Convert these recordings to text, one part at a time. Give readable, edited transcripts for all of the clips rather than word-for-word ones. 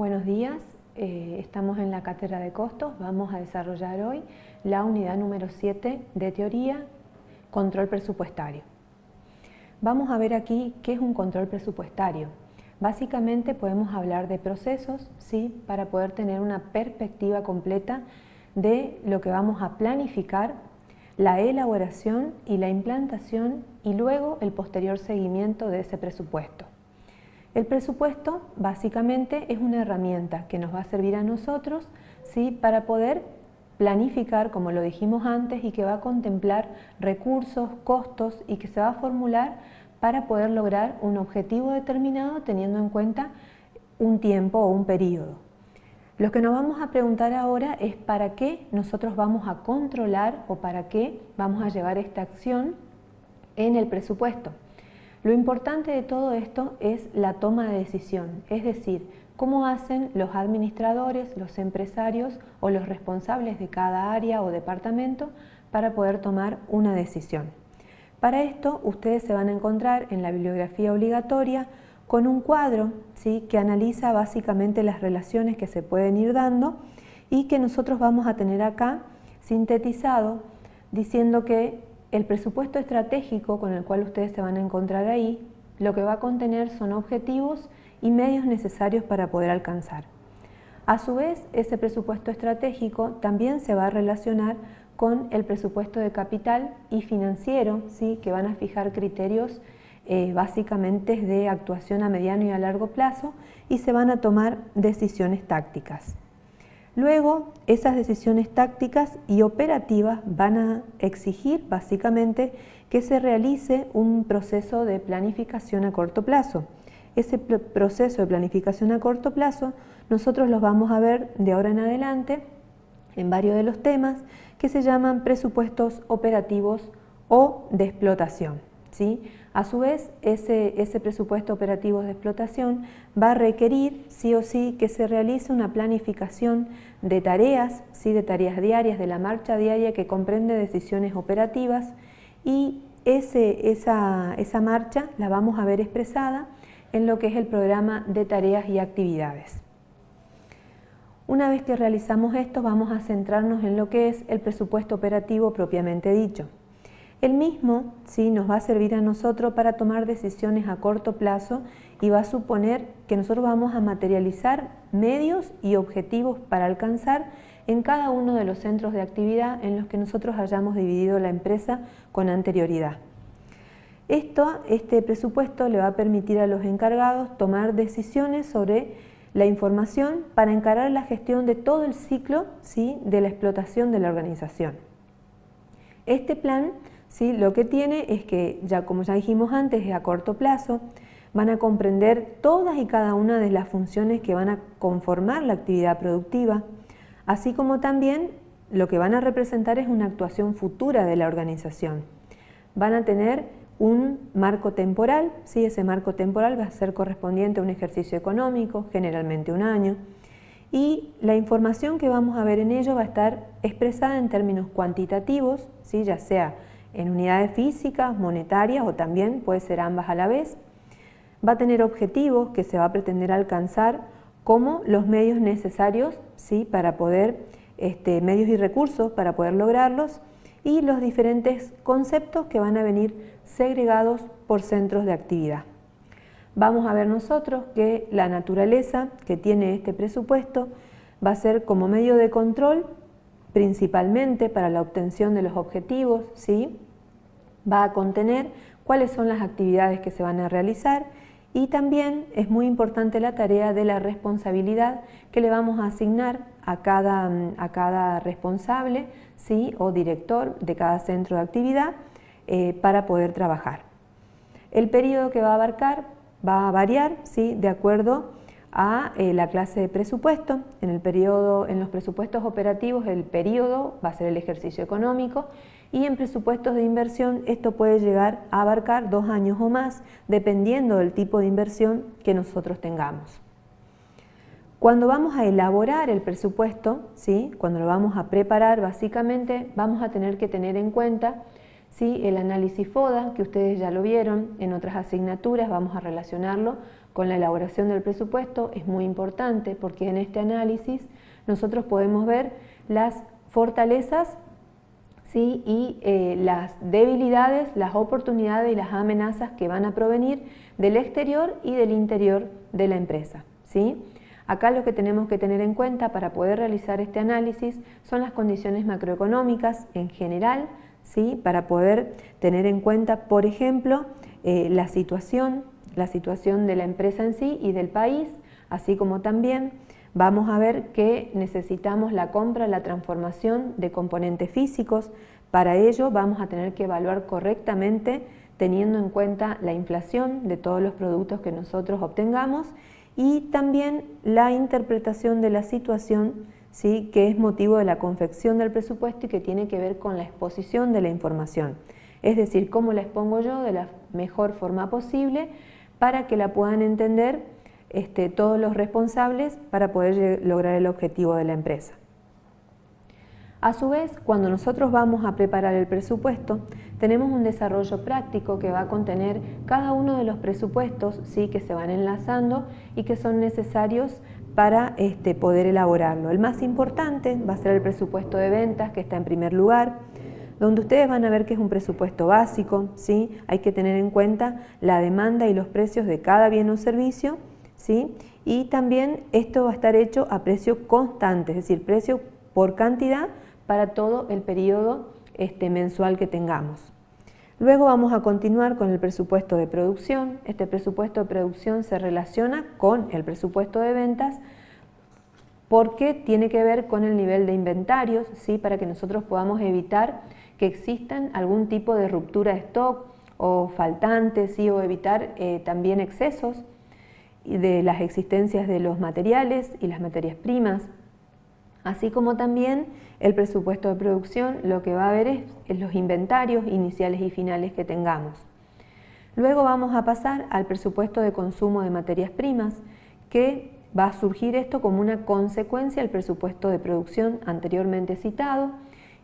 Buenos días, estamos en la cátedra de costos. Vamos a desarrollar hoy la unidad número 7 de teoría, control presupuestario. Vamos a ver aquí qué es un control presupuestario. Básicamente podemos hablar de procesos, ¿sí?, para poder tener una perspectiva completa de lo que vamos a planificar, la elaboración y la implantación y luego el posterior seguimiento de ese presupuesto. El presupuesto básicamente es una herramienta que nos va a servir a nosotros, ¿sí?, para poder planificar, como lo dijimos antes, y que va a contemplar recursos, costos y que se va a formular para poder lograr un objetivo determinado teniendo en cuenta un tiempo o un periodo. Lo que nos vamos a preguntar ahora es para qué nosotros vamos a controlar o para qué vamos a llevar esta acción en el presupuesto. Lo importante de todo esto es la toma de decisión, es decir, cómo hacen los administradores, los empresarios o los responsables de cada área o departamento para poder tomar una decisión. Para esto ustedes se van a encontrar en la bibliografía obligatoria con un cuadro, ¿sí?, que analiza básicamente las relaciones que se pueden ir dando y que nosotros vamos a tener acá sintetizado diciendo que el presupuesto estratégico con el cual ustedes se van a encontrar ahí, lo que va a contener son objetivos y medios necesarios para poder alcanzar. A su vez, ese presupuesto estratégico también se va a relacionar con el presupuesto de capital y financiero, ¿sí?, que van a fijar criterios básicamente de actuación a mediano y a largo plazo y se van a tomar decisiones tácticas. Luego, esas decisiones tácticas y operativas van a exigir básicamente que se realice un proceso de planificación a corto plazo. Ese proceso de planificación a corto plazo nosotros los vamos a ver de ahora en adelante en varios de los temas que se llaman presupuestos operativos o de explotación, ¿sí? A su vez, ese presupuesto operativo de explotación va a requerir sí o sí que se realice una planificación de tareas, ¿sí?, de tareas diarias, de la marcha diaria que comprende decisiones operativas y esa marcha la vamos a ver expresada en lo que es el programa de tareas y actividades. Una vez que realizamos esto, vamos a centrarnos en lo que es el presupuesto operativo propiamente dicho. El mismo, ¿sí?, nos va a servir a nosotros para tomar decisiones a corto plazo y va a suponer que nosotros vamos a materializar medios y objetivos para alcanzar en cada uno de los centros de actividad en los que nosotros hayamos dividido la empresa con anterioridad. Este presupuesto le va a permitir a los encargados tomar decisiones sobre la información para encarar la gestión de todo el ciclo, ¿sí?, de la explotación de la organización. Este plan, ¿sí?, lo que tiene es que, como ya dijimos antes, es a corto plazo, van a comprender todas y cada una de las funciones que van a conformar la actividad productiva, así como también lo que van a representar es una actuación futura de la organización. Van a tener un marco temporal, ¿sí?, ese marco temporal va a ser correspondiente a un ejercicio económico, generalmente un año, y la información que vamos a ver en ello va a estar expresada en términos cuantitativos, ¿sí?, ya sea en unidades físicas, monetarias o también puede ser ambas a la vez. Va a tener objetivos que se va a pretender alcanzar como los medios necesarios, ¿sí?, para poder, medios y recursos para poder lograrlos y los diferentes conceptos que van a venir segregados por centros de actividad. Vamos a ver nosotros que la naturaleza que tiene este presupuesto va a ser como medio de control principalmente para la obtención de los objetivos, ¿sí? Va a contener cuáles son las actividades que se van a realizar y también es muy importante la tarea de la responsabilidad que le vamos a asignar a cada responsable, ¿sí?, o director de cada centro de actividad para poder trabajar. El periodo que va a abarcar va a variar, ¿sí?, de acuerdo a la clase de presupuesto. En los presupuestos operativos el periodo va a ser el ejercicio económico y en presupuestos de inversión esto puede llegar a abarcar 2 años o más dependiendo del tipo de inversión que nosotros tengamos. Cuando vamos a elaborar el presupuesto, ¿sí?, cuando lo vamos a preparar, básicamente vamos a tener que tener en cuenta, ¿sí?, el análisis FODA, que ustedes ya lo vieron en otras asignaturas, vamos a relacionarlo con la elaboración del presupuesto es muy importante porque en este análisis nosotros podemos ver las fortalezas, ¿sí? y las debilidades, las oportunidades y las amenazas que van a provenir del exterior y del interior de la empresa, ¿sí? Acá lo que tenemos que tener en cuenta para poder realizar este análisis son las condiciones macroeconómicas en general, ¿sí? Para poder tener en cuenta, por ejemplo, la situación de la empresa en sí y del país, así como también vamos a ver que necesitamos la compra, la transformación de componentes físicos. Para ello vamos a tener que evaluar correctamente teniendo en cuenta la inflación de todos los productos que nosotros obtengamos y también la interpretación de la situación, ¿sí? que es motivo de la confección del presupuesto y que tiene que ver con la exposición de la información. Es decir, cómo la expongo yo de la mejor forma posible para que la puedan entender todos los responsables para poder lograr el objetivo de la empresa. A su vez, cuando nosotros vamos a preparar el presupuesto, tenemos un desarrollo práctico que va a contener cada uno de los presupuestos, ¿sí? que se van enlazando y que son necesarios para poder elaborarlo. El más importante va a ser el presupuesto de ventas, que está en primer lugar, donde ustedes van a ver que es un presupuesto básico, ¿sí? Hay que tener en cuenta la demanda y los precios de cada bien o servicio, ¿sí? Y también esto va a estar hecho a precio constante, es decir, precio por cantidad para todo el periodo mensual que tengamos. Luego vamos a continuar con el presupuesto de producción. Este presupuesto de producción se relaciona con el presupuesto de ventas porque tiene que ver con el nivel de inventarios, ¿sí? Para que nosotros podamos evitar que existan algún tipo de ruptura de stock o faltantes, ¿sí? O evitar también excesos de las existencias de los materiales y las materias primas. Así como también el presupuesto de producción lo que va a ver es los inventarios iniciales y finales que tengamos. Luego vamos a pasar al presupuesto de consumo de materias primas, que va a surgir esto como una consecuencia del presupuesto de producción anteriormente citado,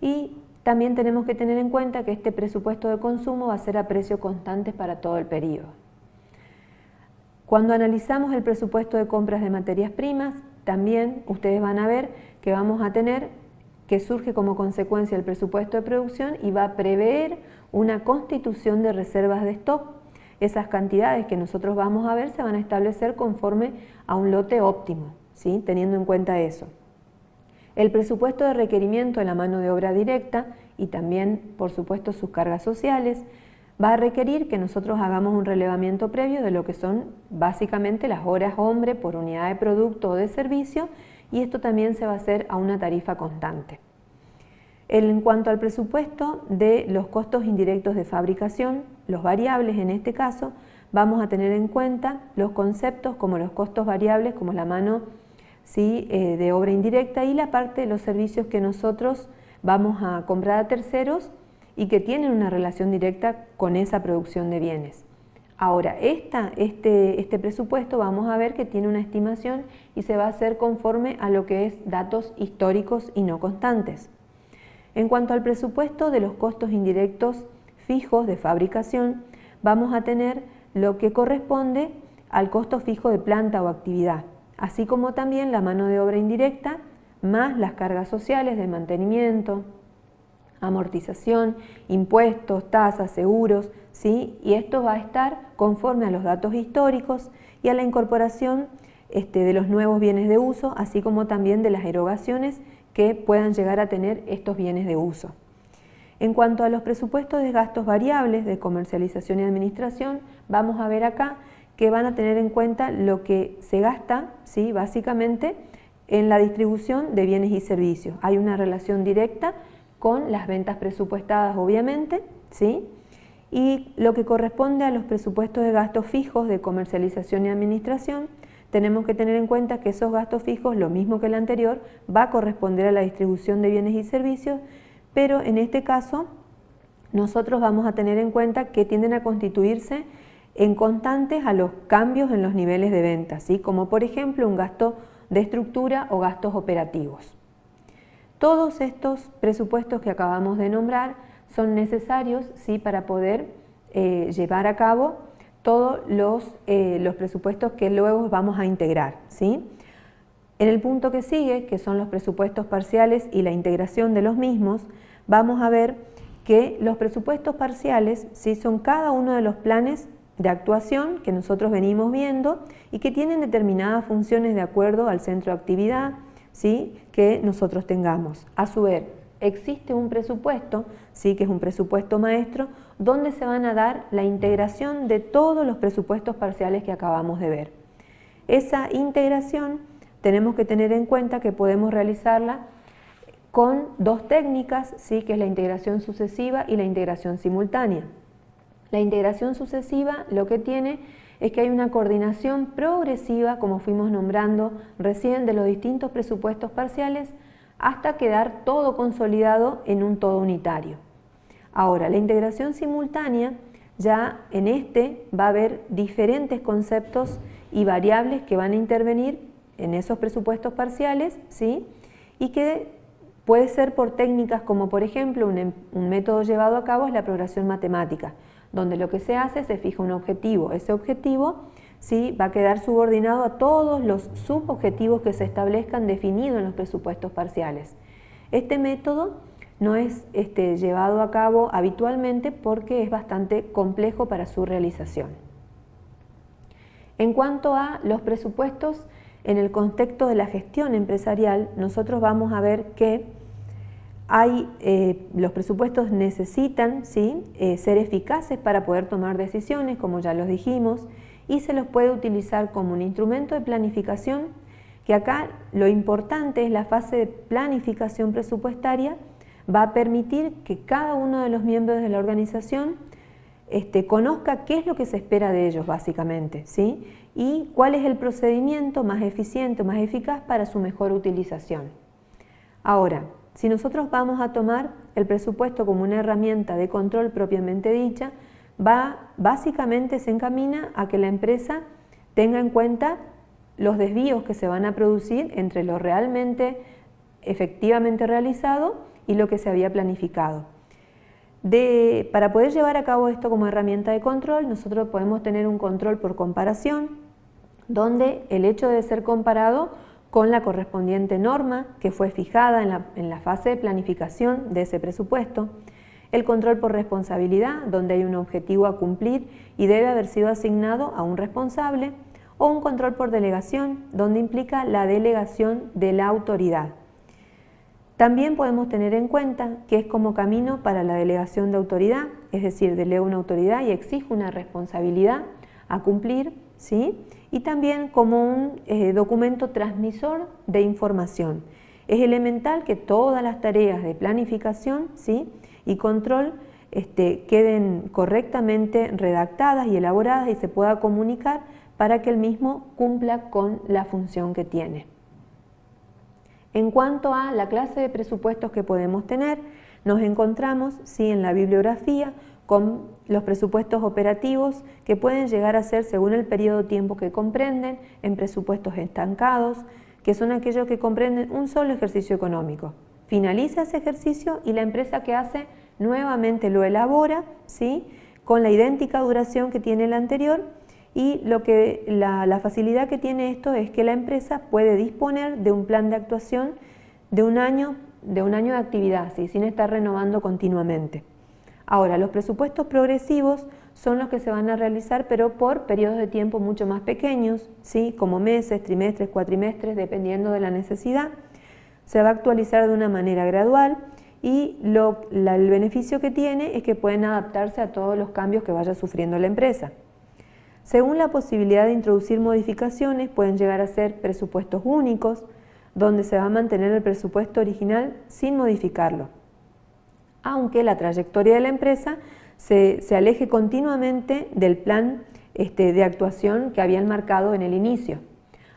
y también tenemos que tener en cuenta que este presupuesto de consumo va a ser a precio constante para todo el periodo. Cuando analizamos el presupuesto de compras de materias primas, también ustedes van a ver que vamos a tener que surge como consecuencia del presupuesto de producción y va a prever una constitución de reservas de stock. Esas cantidades que nosotros vamos a ver se van a establecer conforme a un lote óptimo, ¿sí? Teniendo en cuenta eso. El presupuesto de requerimiento de la mano de obra directa y también, por supuesto, sus cargas sociales, va a requerir que nosotros hagamos un relevamiento previo de lo que son básicamente las horas hombre por unidad de producto o de servicio, y esto también se va a hacer a una tarifa constante. En cuanto al presupuesto de los costos indirectos de fabricación, los variables en este caso, vamos a tener en cuenta los conceptos como los costos variables, como la mano, ¿sí? De obra indirecta, y la parte de los servicios que nosotros vamos a comprar a terceros y que tienen una relación directa con esa producción de bienes. Ahora, este presupuesto vamos a ver que tiene una estimación y se va a hacer conforme a lo que es datos históricos y no constantes. En cuanto al presupuesto de los costos indirectos fijos de fabricación, vamos a tener lo que corresponde al costo fijo de planta o actividad, así como también la mano de obra indirecta, más las cargas sociales de mantenimiento, amortización, impuestos, tasas, seguros, ¿sí? Y esto va a estar conforme a los datos históricos y a la incorporación de los nuevos bienes de uso, así como también de las erogaciones que puedan llegar a tener estos bienes de uso. En cuanto a los presupuestos de gastos variables de comercialización y administración, vamos a ver acá que van a tener en cuenta lo que se gasta, ¿sí? Básicamente en la distribución de bienes y servicios. Hay una relación directa con las ventas presupuestadas, obviamente, ¿sí? Y lo que corresponde a los presupuestos de gastos fijos de comercialización y administración, tenemos que tener en cuenta que esos gastos fijos, lo mismo que el anterior, va a corresponder a la distribución de bienes y servicios, pero en este caso nosotros vamos a tener en cuenta que tienden a constituirse en constantes a los cambios en los niveles de venta, ¿sí? Como por ejemplo un gasto de estructura o gastos operativos. Todos estos presupuestos que acabamos de nombrar son necesarios, ¿sí? Para poder llevar a cabo todos los presupuestos que luego vamos a integrar, ¿sí? En el punto que sigue, que son los presupuestos parciales y la integración de los mismos, vamos a ver que los presupuestos parciales, ¿sí?, son cada uno de los planes de actuación que nosotros venimos viendo y que tienen determinadas funciones de acuerdo al centro de actividad, ¿sí?, que nosotros tengamos. A su vez, existe un presupuesto, ¿sí?, que es un presupuesto maestro, donde se van a dar la integración de todos los presupuestos parciales que acabamos de ver. Esa integración tenemos que tener en cuenta que podemos realizarla con dos técnicas, ¿sí?, que es la integración sucesiva y la integración simultánea. La integración sucesiva lo que tiene es que hay una coordinación progresiva, como fuimos nombrando recién, de los distintos presupuestos parciales hasta quedar todo consolidado en un todo unitario. Ahora, la integración simultánea, ya en va a haber diferentes conceptos y variables que van a intervenir en esos presupuestos parciales, ¿sí?, y que puede ser por técnicas como, por ejemplo, un método llevado a cabo es la progresión matemática, donde lo que se hace, se fija un objetivo. Ese objetivo, ¿sí?, va a quedar subordinado a todos los subobjetivos que se establezcan definidos en los presupuestos parciales. Este método no es llevado a cabo habitualmente porque es bastante complejo para su realización. En cuanto a los presupuestos en el contexto de la gestión empresarial, nosotros vamos a ver que los presupuestos necesitan, ¿sí?, ser eficaces para poder tomar decisiones, como ya los dijimos, y se los puede utilizar como un instrumento de planificación, que acá lo importante es la fase de planificación presupuestaria, va a permitir que cada uno de los miembros de la organización conozca qué es lo que se espera de ellos básicamente, ¿sí?, y cuál es el procedimiento más eficiente, más eficaz para su mejor utilización. Ahora, si nosotros vamos a tomar el presupuesto como una herramienta de control propiamente dicha, básicamente se encamina a que la empresa tenga en cuenta los desvíos que se van a producir entre lo realmente efectivamente realizado y lo que se había planificado. Para poder llevar a cabo esto como herramienta de control, nosotros podemos tener un control por comparación, donde el hecho de ser comparado con la correspondiente norma que fue fijada en la fase de planificación de ese presupuesto, el control por responsabilidad, donde hay un objetivo a cumplir y debe haber sido asignado a un responsable, o un control por delegación, donde implica la delegación de la autoridad. También podemos tener en cuenta que es como camino para la delegación de autoridad, es decir, delego una autoridad y exijo una responsabilidad a cumplir, ¿sí?, y también como un documento transmisor de información. Es elemental que todas las tareas de planificación, ¿sí?, y control queden correctamente redactadas y elaboradas y se pueda comunicar para que el mismo cumpla con la función que tiene. En cuanto a la clase de presupuestos que podemos tener, nos encontramos, ¿sí?, en la bibliografía con los presupuestos operativos que pueden llegar a ser, según el periodo de tiempo que comprenden, en presupuestos estancados, que son aquellos que comprenden un solo ejercicio económico. Finaliza ese ejercicio y la empresa que hace nuevamente lo elabora, ¿sí?, con la idéntica duración que tiene el anterior, y la facilidad que tiene esto es que la empresa puede disponer de un plan de actuación de un año de actividad, ¿sí?, sin estar renovando continuamente. Ahora, los presupuestos progresivos son los que se van a realizar, pero por periodos de tiempo mucho más pequeños, ¿sí?, como meses, trimestres, cuatrimestres, dependiendo de la necesidad. Se va a actualizar de una manera gradual y el beneficio que tiene es que pueden adaptarse a todos los cambios que vaya sufriendo la empresa. Según la posibilidad de introducir modificaciones, pueden llegar a ser presupuestos únicos, donde se va a mantener el presupuesto original sin modificarlo, aunque la trayectoria de la empresa se aleje continuamente del plan de actuación que habían marcado en el inicio.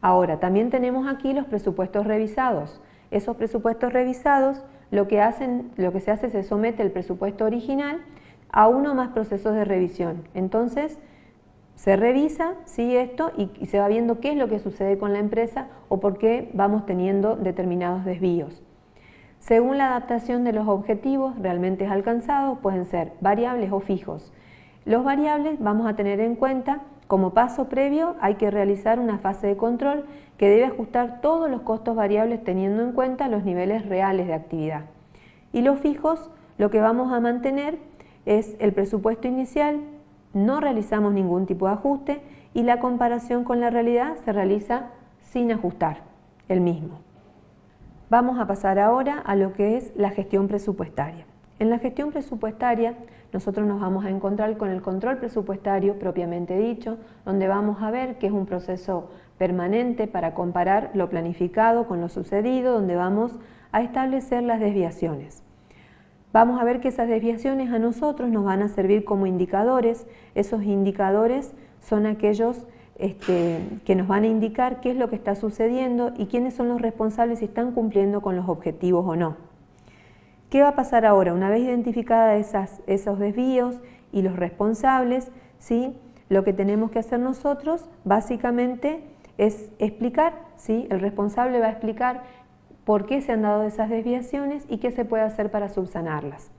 Ahora, también tenemos aquí los presupuestos revisados. Esos presupuestos revisados, lo que se hace es se somete el presupuesto original a uno o más procesos de revisión. Entonces, se revisa, ¿sí?, esto y se va viendo qué es lo que sucede con la empresa o por qué vamos teniendo determinados desvíos. Según la adaptación de los objetivos realmente alcanzados, pueden ser variables o fijos. Los variables vamos a tener en cuenta, como paso previo hay que realizar una fase de control que debe ajustar todos los costos variables teniendo en cuenta los niveles reales de actividad. Y los fijos, lo que vamos a mantener es el presupuesto inicial, no realizamos ningún tipo de ajuste y la comparación con la realidad se realiza sin ajustar el mismo. Vamos a pasar ahora a lo que es la gestión presupuestaria. En la gestión presupuestaria nosotros nos vamos a encontrar con el control presupuestario propiamente dicho, donde vamos a ver que es un proceso permanente para comparar lo planificado con lo sucedido, donde vamos a establecer las desviaciones. Vamos a ver que esas desviaciones a nosotros nos van a servir como indicadores. Esos indicadores son aquellos que nos van a indicar qué es lo que está sucediendo y quiénes son los responsables si están cumpliendo con los objetivos o no. ¿Qué va a pasar ahora? Una vez identificadas esos desvíos y los responsables, ¿sí? Lo que tenemos que hacer nosotros básicamente es explicar, ¿sí? El responsable va a explicar por qué se han dado esas desviaciones y qué se puede hacer para subsanarlas.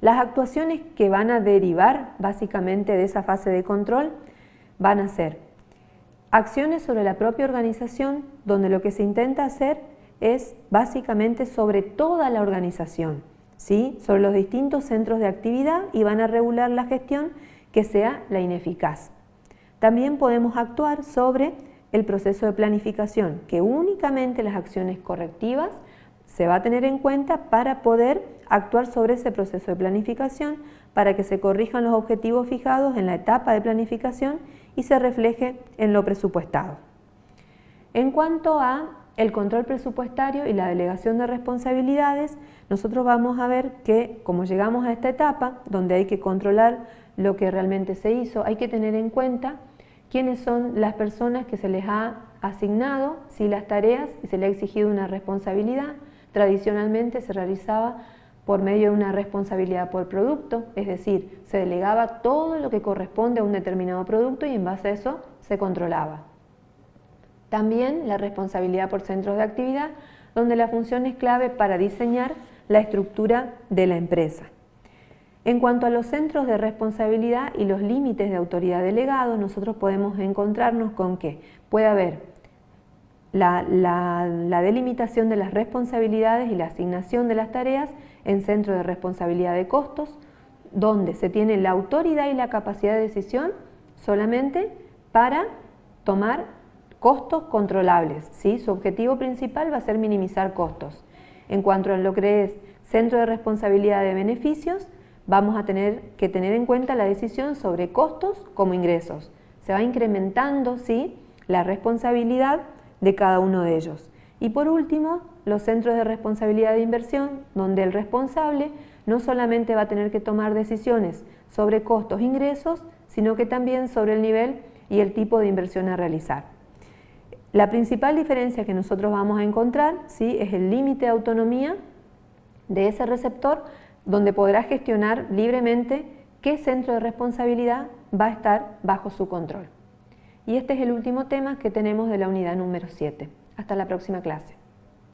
Las actuaciones que van a derivar básicamente de esa fase de control van a ser acciones sobre la propia organización, donde lo que se intenta hacer es básicamente sobre toda la organización, ¿sí? Sobre los distintos centros de actividad y van a regular la gestión que sea la ineficaz. También podemos actuar sobre el proceso de planificación, que únicamente las acciones correctivas se va a tener en cuenta para poder actuar sobre ese proceso de planificación para que se corrijan los objetivos fijados en la etapa de planificación y se refleje en lo presupuestado. En cuanto a el control presupuestario y la delegación de responsabilidades, nosotros vamos a ver que como llegamos a esta etapa donde hay que controlar lo que realmente se hizo, hay que tener en cuenta quiénes son las personas que se les ha asignado, si las tareas y se les ha exigido una responsabilidad. Tradicionalmente se realizaba por medio de una responsabilidad por producto, es decir, se delegaba todo lo que corresponde a un determinado producto y en base a eso se controlaba. También la responsabilidad por centros de actividad, donde la función es clave para diseñar la estructura de la empresa. En cuanto a los centros de responsabilidad y los límites de autoridad delegados, nosotros podemos encontrarnos con que puede haber la delimitación de las responsabilidades y la asignación de las tareas en centros de responsabilidad de costos, donde se tiene la autoridad y la capacidad de decisión solamente para tomar costos controlables, ¿sí? Su objetivo principal va a ser minimizar costos. En cuanto a lo que es centro de responsabilidad de beneficios, vamos a tener que tener en cuenta la decisión sobre costos como ingresos. Se va incrementando, ¿sí?, la responsabilidad de cada uno de ellos. Y por último, los centros de responsabilidad de inversión, donde el responsable no solamente va a tener que tomar decisiones sobre costos e ingresos, sino que también sobre el nivel y el tipo de inversión a realizar. La principal diferencia que nosotros vamos a encontrar, ¿sí?, es el límite de autonomía de ese receptor, donde podrá gestionar libremente qué centro de responsabilidad va a estar bajo su control. Y este es el último tema que tenemos de la unidad número 7. Hasta la próxima clase.